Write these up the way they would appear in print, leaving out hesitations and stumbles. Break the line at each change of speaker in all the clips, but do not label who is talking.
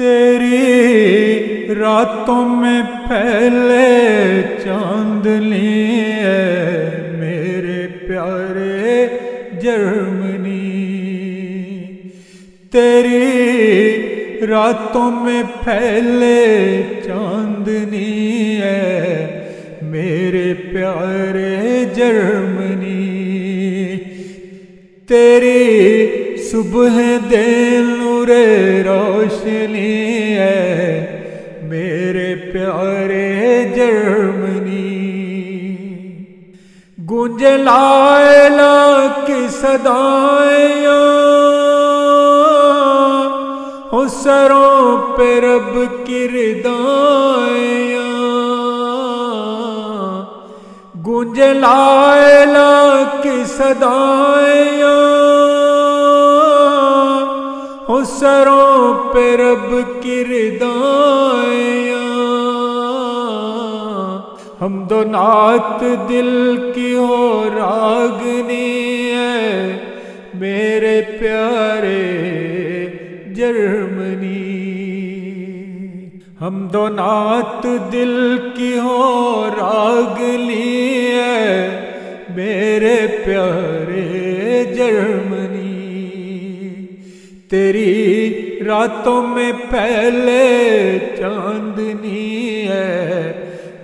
تیری راتوں میں پھیلے چاندنی ہے میرے پیارے جرمنی، تیری راتوں میں پھیلے چاندنی ہے میرے پیارے جرمنی، تیری صبح دے نور روشنی ہے میرے پیارے جرمنی، گونج لا الہ کی صدائیاں ہو سروں پہ رب کی ردائیاں، گونج لا الہ کی صدائیاں ہو سروں پہ رب کی ردائیاں، حمد و نعت دل کی ہو راگنی ہے میرے پیارے جرمنی، حمد و نعت دل کی ہو راگنی ہے میرے پیارے جرمنی، تیری راتوں میں پھیلے چاندنی ہے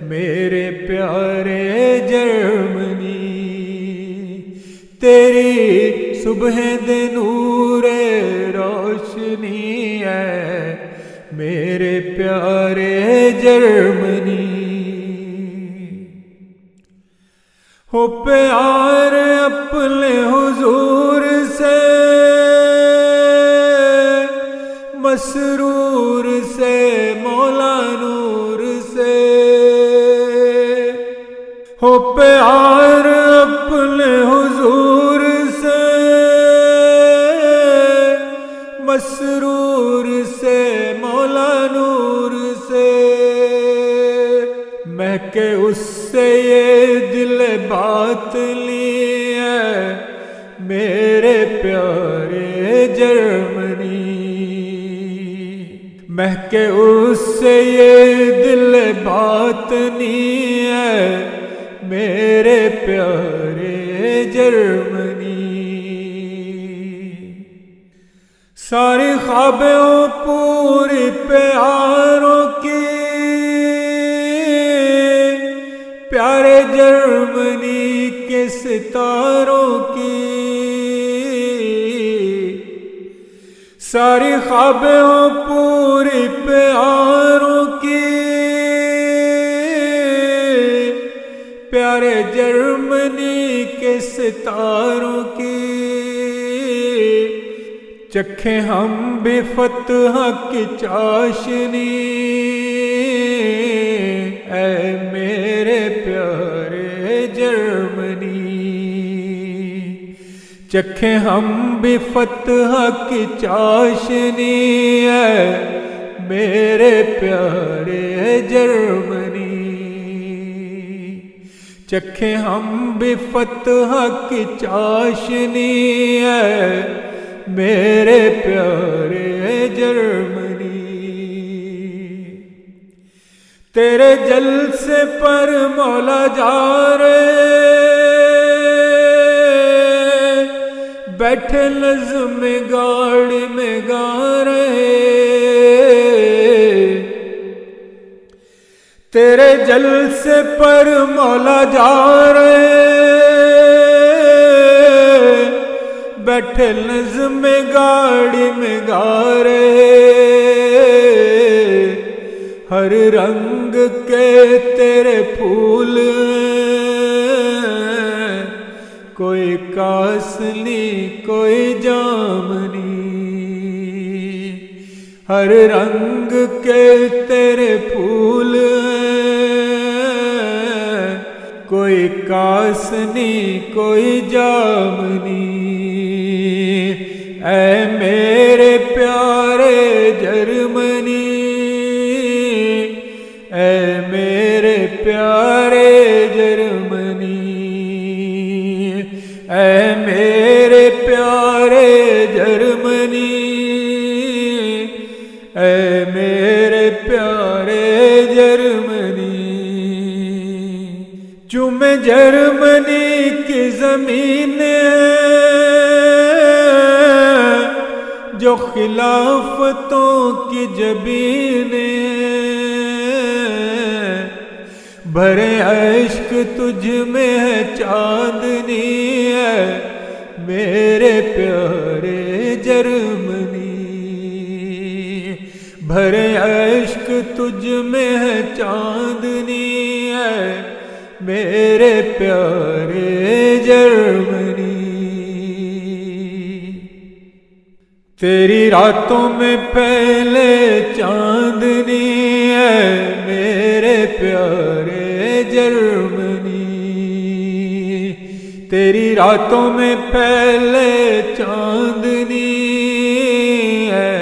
میرے پیارے جرمنی، تیری صبح دے نور روشنی ہے میرے پیارے جرمنی، ہو پیار اپنے حضور سے مسرور سے مولا نور سے، ہو پیار اپنے حضور سے مسرور سے مولا نور سے، مہکے اس سے یہ دل بات لی ہے میرے پیارے جرمنی، مہکے اس سے یہ دل بات نہیں ہے میرے پیارے جرمنی، ساری خوابوں پوری پیاروں کی پیارے جرمنی کے ستاروں کی، ساری خوابوں پوری پیاروں کی پیارے جرمنی کے ستاروں کی، چکھیں ہم بھی فتح کی چاشنی اے میرے پیارے جرمنی، چکھیں ہم بھی فتح کی چاشنی ہے میرے پیارے جرمنی، چکھیں ہم بھی فتح کی چاشنی ہے میرے پیارے جرمنی، تیرے جلسے پر مولا جا رہے بیٹھے نظم گاڑی میں گا رہے، تیرے جلسے پر مولا جا رہے بیٹھے نظم گاڑی میں گا رہے، ہر رنگ کے تیرے پھول کوئی کاسنی کوئی جامنی، ہر رنگ کے تیرے پھول کوئی کاسنی کوئی جامنی، اے میرے پیارے جرمنی، اے میرے پیارے جرمنی، اے میرے پیارے جرمنی، اے میرے پیارے جرمنی، چومے جرمنی کی زمین جو خلافتوں کی جبین، بھرے عشق تجھ میں ہے چاندنی ہے میرے پیارے جرمنی، بھرے عشق تجھ میں ہے چاندنی ہے میرے پیارے جرمنی۔ تیری راتوں میں پہلے چاندنی ہے میرے پیارے جرمنی، تیری راتوں میں پہلے چاندنی ہے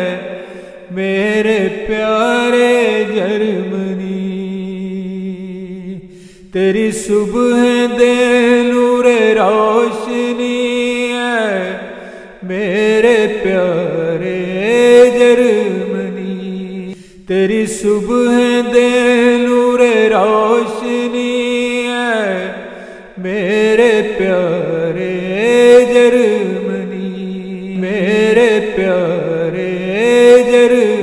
میرے پیارے جرمنی، تیری صبح دے نور روشنی ہے میرے پیارے جرمنی، تیری صبح دے نور روشنی ہے میرے پیارے جرمنی، میرے پیارے جرمنی۔